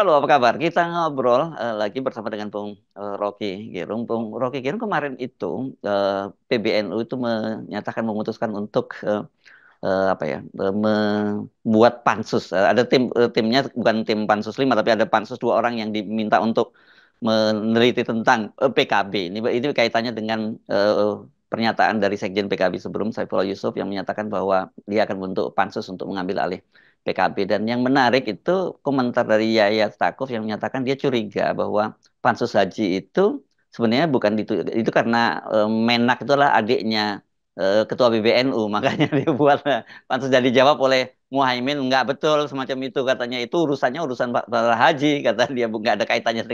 Halo, apa kabar? Kita ngobrol lagi bersama dengan Bung Rocky Gerung. Bung Rocky Gerung kemarin itu PBNU itu menyatakan memutuskan untuk apa ya, membuat pansus. Ada timnya bukan tim pansus 5, tapi ada pansus 2 orang yang diminta untuk meneliti tentang PKB. Ini kaitannya dengan pernyataan dari Sekjen PKB sebelum Saifullah Yusuf yang menyatakan bahwa dia akan membentuk pansus untuk mengambil alih PKB. Dan yang menarik itu komentar dari Yahya Stakuf yang menyatakan dia curiga bahwa pansus haji itu sebenarnya bukan itu karena Menak itu adalah adiknya ketua PBNU, makanya dia buat pansus jadi dijawab oleh Muhaimin nggak betul semacam itu, katanya itu urusannya urusan para haji, kata dia, nggak ada kaitannya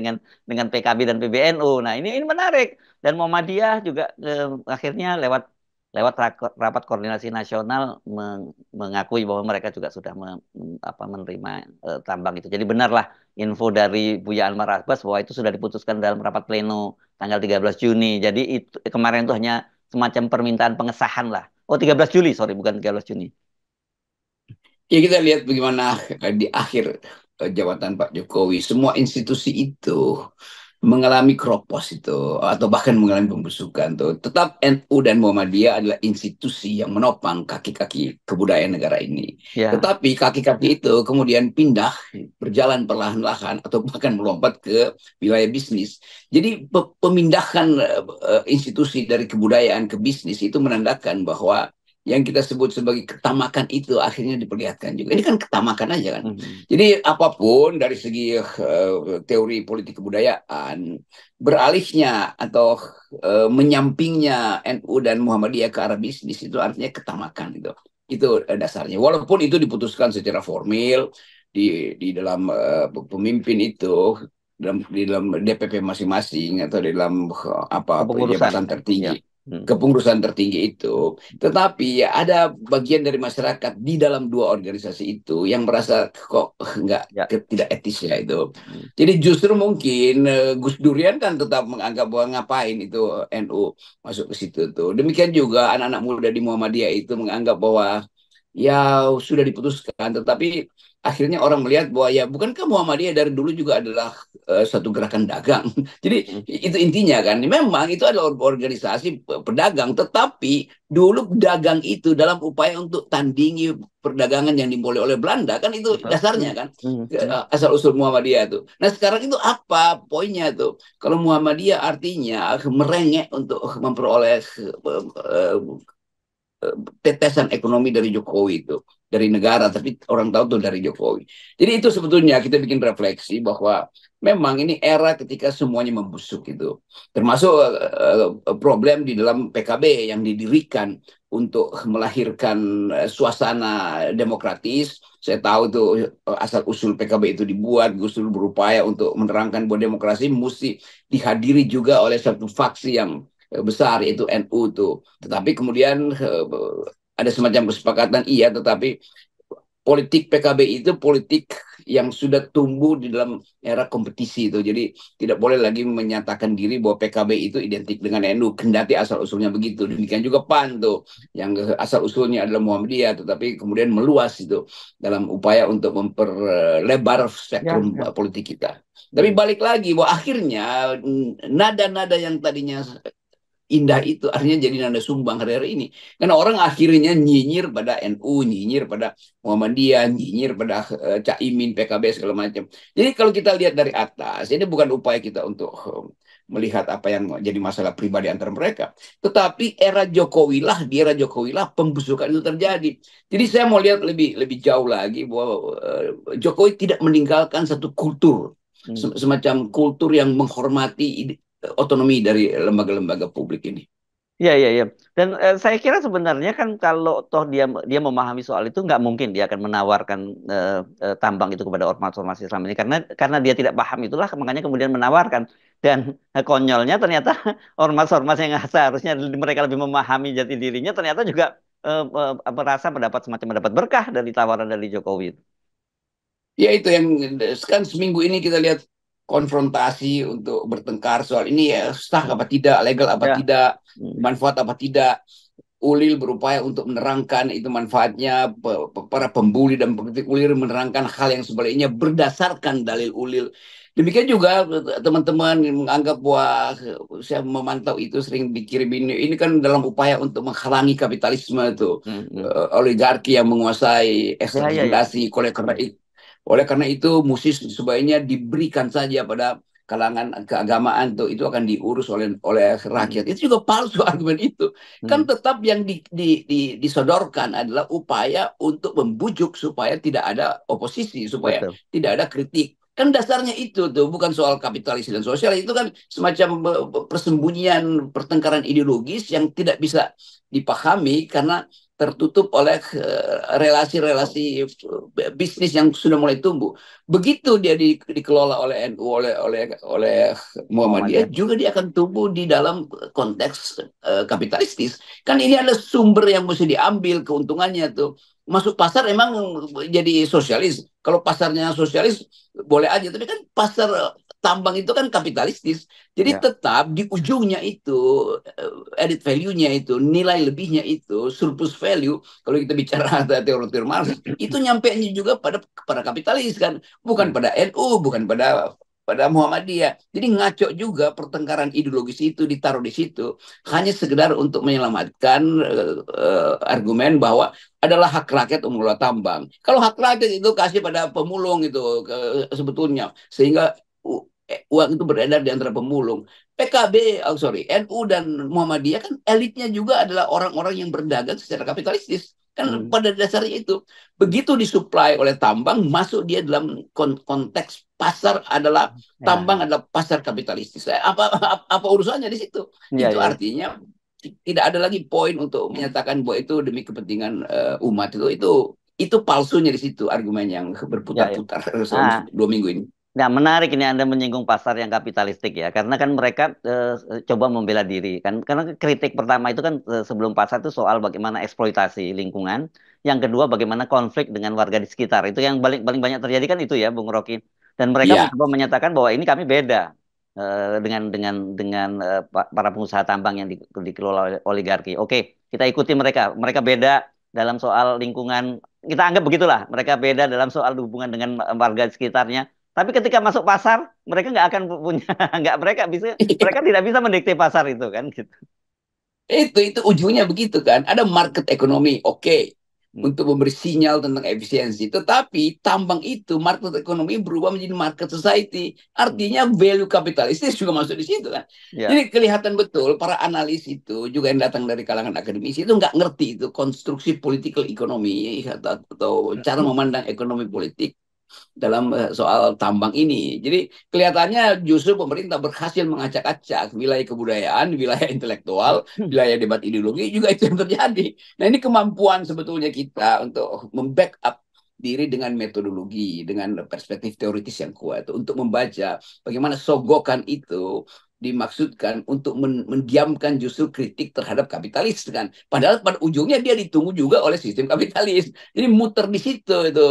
dengan PKB dan PBNU. Nah, ini menarik. Dan Muhammadiyah juga akhirnya lewat lewat rapat koordinasi nasional mengakui bahwa mereka juga sudah menerima tambang itu. Jadi benarlah info dari Buya Anwar Abbas bahwa itu sudah diputuskan dalam rapat pleno tanggal 13 Juni. Jadi itu kemarin itu hanya semacam permintaan pengesahan lah. Oh, 13 Juli, sorry, bukan 13 Juni. Ya kita lihat bagaimana di akhir jabatan Pak Jokowi, semua institusi itu mengalami keropos itu atau bahkan mengalami pembusukan tuh. Tetap NU dan Muhammadiyah adalah institusi yang menopang kaki-kaki kebudayaan negara ini. Ya. Tetapi kaki-kaki itu kemudian pindah berjalan perlahan-lahan atau bahkan melompat ke wilayah bisnis. Jadi pemindahan institusi dari kebudayaan ke bisnis itu menandakan bahwa yang kita sebut sebagai ketamakan itu akhirnya diperlihatkan juga. Ini kan ketamakan aja kan. Mhm. Jadi apapun dari segi teori politik kebudayaan, beralihnya atau menyampingnya NU dan Muhammadiyah ke arah bisnis itu artinya ketamakan itu. Itu dasarnya. Walaupun itu diputuskan secara formil di dalam pemimpin itu di dalam DPP masing-masing atau di dalam apa Kepengurusan. jabatan Ya. tertinggi, Hmm. kepengurusan tertinggi itu. Tetapi ya ada bagian dari masyarakat di dalam dua organisasi itu yang merasa kok nggak Ya. tidak etis ya itu. Hmm. Jadi justru mungkin Gus Durian kan tetap menganggap bahwa ngapain itu NU masuk ke situ tuh. Demikian juga anak-anak muda di Muhammadiyah itu menganggap bahwa ya sudah diputuskan, tetapi akhirnya orang melihat bahwa ya bukankah Muhammadiyah dari dulu juga adalah satu gerakan dagang. Jadi Hmm. itu intinya kan. Memang itu adalah organisasi pedagang, tetapi dulu dagang itu dalam upaya untuk tandingi perdagangan yang dimulai oleh Belanda kan itu Betul. dasarnya Hmm. kan. Hmm. Hmm. Asal usul Muhammadiyah itu. Nah sekarang itu apa poinnya tuh? Kalau Muhammadiyah artinya merengek untuk memperoleh tetesan ekonomi dari Jokowi itu, dari negara, tapi orang tahu tuh dari Jokowi. Jadi itu sebetulnya kita bikin refleksi bahwa memang ini era ketika semuanya membusuk itu, termasuk problem di dalam PKB yang didirikan untuk melahirkan suasana demokratis. Saya tahu tuh asal usul PKB itu dibuat, Gus Dur berupaya untuk menerangkan bahwa demokrasi mesti dihadiri juga oleh satu faksi yang besar yaitu NU tuh. Tetapi kemudian ada semacam kesepakatan iya, tetapi politik PKB itu politik yang sudah tumbuh di dalam era kompetisi itu. Jadi tidak boleh lagi menyatakan diri bahwa PKB itu identik dengan NU, kendati asal usulnya begitu. Demikian juga PAN tuh, yang asal usulnya adalah Muhammadiyah, tetapi kemudian meluas itu dalam upaya untuk memperlebar Ya. spektrum Ya. politik kita. Tapi Hmm. balik lagi bahwa akhirnya nada-nada yang tadinya indah itu akhirnya jadi nada sumbang hari-hari ini. Karena orang akhirnya nyinyir pada NU, nyinyir pada Muhammadiyah, nyinyir pada Caimin, PKB segala macam. Jadi kalau kita lihat dari atas, ini bukan upaya kita untuk melihat apa yang jadi masalah pribadi antara mereka. Tetapi di era Jokowi lah pembusukan itu terjadi. Jadi saya mau lihat lebih lebih jauh lagi bahwa Jokowi tidak meninggalkan satu kultur, Hmm. semacam kultur yang menghormati otonomi dari lembaga-lembaga publik ini. Iya, iya, iya. Dan saya kira sebenarnya kan kalau toh dia dia memahami soal itu, nggak mungkin dia akan menawarkan tambang itu kepada ormas-ormas Islam ini, karena dia tidak paham itulah makanya kemudian menawarkan. Dan konyolnya ternyata ormas-ormas yang seharusnya mereka lebih memahami jati dirinya ternyata juga merasa mendapat berkah dari tawaran dari Jokowi itu. Ya itu yang kan seminggu ini kita lihat konfrontasi untuk bertengkar soal ini ya sah apa tidak, legal apa Ya. tidak, Hmm. manfaat apa tidak. Ulil berupaya untuk menerangkan itu manfaatnya, para pembuli dan pengkritik Ulil menerangkan hal yang sebaliknya berdasarkan dalil Ulil. Demikian juga teman-teman yang menganggap wah saya memantau itu sering dikirim ini kan dalam upaya untuk menghalangi kapitalisme itu, Hmm, hmm. oligarki yang menguasai Ya, ya, ya. ekstraksi. Oleh karena itu mesti sebaiknya diberikan saja pada kalangan keagamaan tuh, itu akan diurus oleh Hmm, rakyat. Itu juga palsu argumen itu. Kan hmm. tetap yang disodorkan adalah upaya untuk membujuk supaya tidak ada oposisi, supaya Betul. tidak ada kritik. Kan dasarnya itu tuh, bukan soal kapitalis dan sosial, itu kan semacam persembunyian pertengkaran ideologis yang tidak bisa dipahami karena tertutup oleh relasi-relasi bisnis yang sudah mulai tumbuh. Begitu dia dikelola oleh NU, oleh Muhammadiyah, Muhammadiyah. juga dia akan tumbuh di dalam konteks kapitalistis. Kan ini adalah sumber yang mesti diambil keuntungannya tuh. Masuk pasar emang jadi sosialis. Kalau pasarnya sosialis boleh aja, tapi kan pasar tambang itu kan kapitalistis. Jadi Ya. tetap di ujungnya itu added value-nya itu, nilai lebihnya itu, surplus value, kalau kita bicara teori Marx, itu nyampe juga pada kapitalis kan, bukan Hmm. pada NU, bukan pada Muhammadiyah. Jadi ngaco juga pertengkaran ideologis itu ditaruh di situ hanya sekedar untuk menyelamatkan argumen bahwa adalah hak rakyat untuk mengelola tambang. Kalau hak rakyat itu kasih pada pemulung itu sebetulnya, sehingga uang itu beredar di antara pemulung. PKB, oh sorry, NU dan Muhammadiyah kan elitnya juga adalah orang-orang yang berdagang secara kapitalistis. Kan Hmm. pada dasarnya itu. Hmm. Begitu disuplai oleh tambang, masuk dia dalam konteks pasar adalah Ya, tambang adalah pasar kapitalistis. Apa urusannya di situ? ya, Itu ya. artinya tidak ada lagi poin untuk menyatakan bahwa itu demi kepentingan umat itu palsunya di situ argumen yang Ya, ya. berputar selama Ah, 2 minggu ini. nah, menarik ini Anda menyinggung pasar yang kapitalistik ya, karena kan mereka coba membela diri kan, karena kritik pertama itu kan sebelum pasar itu soal bagaimana eksploitasi lingkungan, yang kedua bagaimana konflik dengan warga di sekitar, itu yang paling paling banyak terjadi kan itu ya, Bung Rocky, dan mereka Iya. mencoba menyatakan bahwa ini kami beda dengan para pengusaha tambang yang dikelola oleh oligarki. Oke, kita ikuti mereka, mereka beda dalam soal lingkungan, kita anggap begitulah, mereka beda dalam soal hubungan dengan warga sekitarnya. Tapi ketika masuk pasar, mereka nggak akan punya, nggak mereka tidak bisa mendikte pasar itu kan gitu. Itu ujungnya begitu kan. Ada market ekonomi, oke, Hmm. untuk memberi sinyal tentang efisiensi. Tetapi tambang itu market ekonomi berubah menjadi market society. Hmm. Artinya value kapitalistis juga masuk di situ kan. Ya. Jadi kelihatan betul para analis itu juga yang datang dari kalangan akademisi itu nggak ngerti itu konstruksi political economy atau cara memandang ekonomi politik dalam soal tambang ini. Jadi kelihatannya justru pemerintah berhasil mengacak-acak wilayah kebudayaan, wilayah intelektual, wilayah debat ideologi juga itu yang terjadi. Nah ini kemampuan sebetulnya kita untuk membackup diri dengan metodologi, dengan perspektif teoritis yang kuat untuk membaca bagaimana sogokan itu dimaksudkan untuk mendiamkan justru kritik terhadap kapitalis kan. Padahal pada ujungnya dia ditunggu juga oleh sistem kapitalis. Jadi muter di situ itu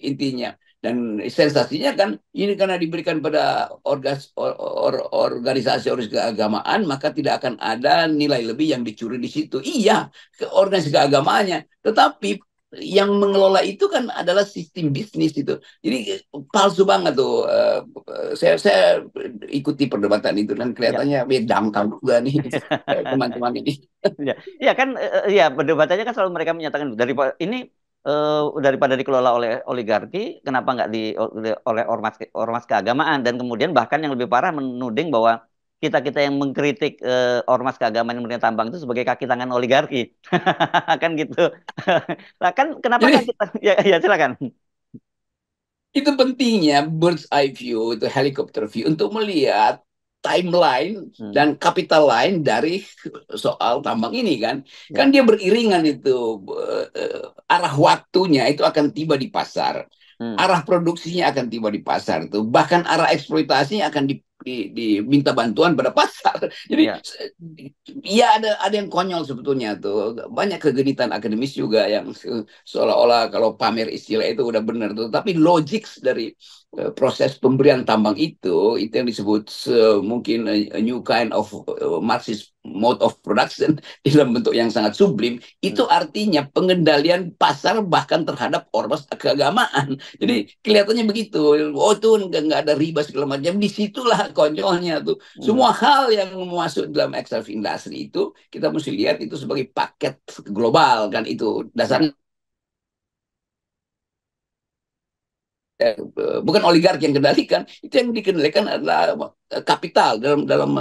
intinya. Dan sensasinya kan ini karena diberikan pada organisasi keagamaan, maka tidak akan ada nilai lebih yang dicuri di situ. Iya, ke organisasi keagamaannya. Tetapi yang mengelola itu kan adalah sistem bisnis itu. Jadi palsu banget tuh. Saya ikuti perdebatan itu dan Ya. kelihatannya dangkal juga nih teman-teman ini. Ya, ya kan, ya perdebatannya kan selalu mereka menyatakan daripada ini daripada dikelola oleh oligarki, kenapa nggak oleh ormas ormas keagamaan, dan kemudian bahkan yang lebih parah menuding bahwa kita kita yang mengkritik ormas keagamaan yang mendirikan tambang itu sebagai kaki tangan oligarki, kan gitu. Nah kan kenapa nggak Jadi kita? Ya, ya silakan. itu pentingnya bird's eye view, itu helicopter view untuk melihat timeline Hmm, dan capital line dari soal tambang ini kan. Kan ya. dia beriringan itu arah waktunya itu akan tiba di pasar. Hmm, Arah produksinya akan tiba di pasar itu. Bahkan arah eksploitasinya akan diminta bantuan pada pasar. Jadi ya. ya ada yang konyol sebetulnya tuh. Banyak kegenitan akademis juga yang seolah-olah kalau pamer istilah itu udah benar tuh. Tapi logik dari proses pemberian tambang itu yang disebut mungkin a new kind of Marxist mode of production dalam bentuk yang sangat sublim, itu Hmm. artinya pengendalian pasar bahkan terhadap ormas keagamaan. Hmm. Jadi kelihatannya begitu. Oh tuh nggak ada riba segala macam. Disitulah konyolnya tuh. Hmm. Semua hal yang masuk dalam extractive industry itu kita mesti lihat itu sebagai paket global kan itu Ya. dasarnya. Bukan oligarki yang kendalikan, itu yang dikendalikan adalah kapital dalam dalam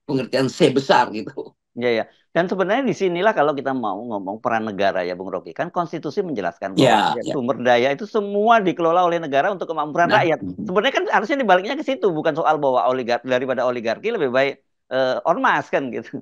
pengertian C besar gitu. Ya, ya. Dan sebenarnya di sinilah kalau kita mau ngomong peran negara ya, Bung Rocky. Kan konstitusi menjelaskan bahwa Ya, ya, ya. sumber daya itu semua dikelola oleh negara untuk kemakmuran Nah, rakyat. Sebenarnya kan harusnya dibaliknya ke situ, bukan soal bahwa oligarki daripada oligarki lebih baik ormas kan gitu.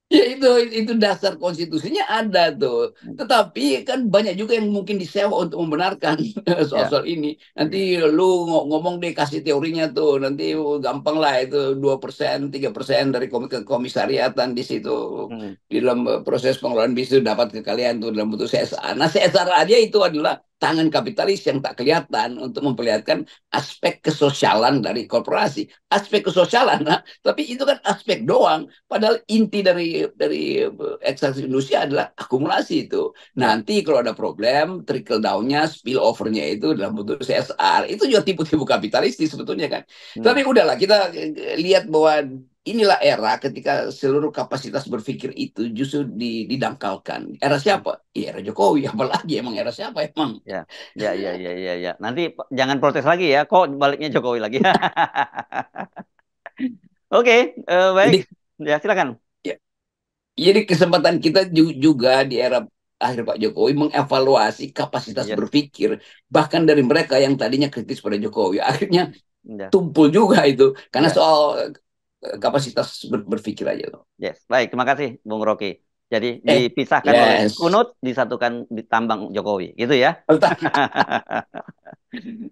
ya itu dasar konstitusinya ada tuh. Tetapi kan banyak juga yang mungkin disewa untuk membenarkan Ya, soal-soal ini. ya. Nanti lu ngomong deh kasih teorinya tuh. Nanti gampang lah itu 2%, 3% dari komisariatan di situ. Hmm. Di dalam proses pengelolaan bisnis dapat ke kalian tuh dalam bentuk CSR. Nah, CSR aja itu adalah tangan kapitalis yang tak kelihatan untuk memperlihatkan aspek kesosialan dari korporasi. Aspek kesosialan, nah, tapi itu kan aspek doang. Padahal inti dari ekstraksi industri adalah akumulasi itu. Ya. Nanti kalau ada problem, trickle down-nya, spill over-nya itu dalam bentuk CSR. Itu juga tipu-tipu kapitalistis sebetulnya kan. Hmm. Tapi udahlah, kita lihat bahwa inilah era ketika seluruh kapasitas berpikir itu justru didangkalkan. Era siapa? Ya, era Jokowi. Apalagi emang era siapa emang? Ya, ya, ya, ya, ya, ya. Nanti jangan protes lagi ya. Kok baliknya Jokowi lagi? Oke, baik. Jadi Ya, silakan. ya, jadi kesempatan kita juga di era akhir Pak Jokowi mengevaluasi kapasitas Yes. berpikir bahkan dari mereka yang tadinya kritis pada Jokowi. Akhirnya Ya, tumpul juga itu karena ya. soal kapasitas berpikir aja tuh. Yes. Baik, terima kasih, Bung Rocky. Jadi dipisahkan oleh Yes. Kunut, disatukan di tambang Jokowi, gitu ya.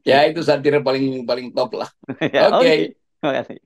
Ya itu satir paling paling top lah. Ya, Oke. oke. Okay. Terima kasih.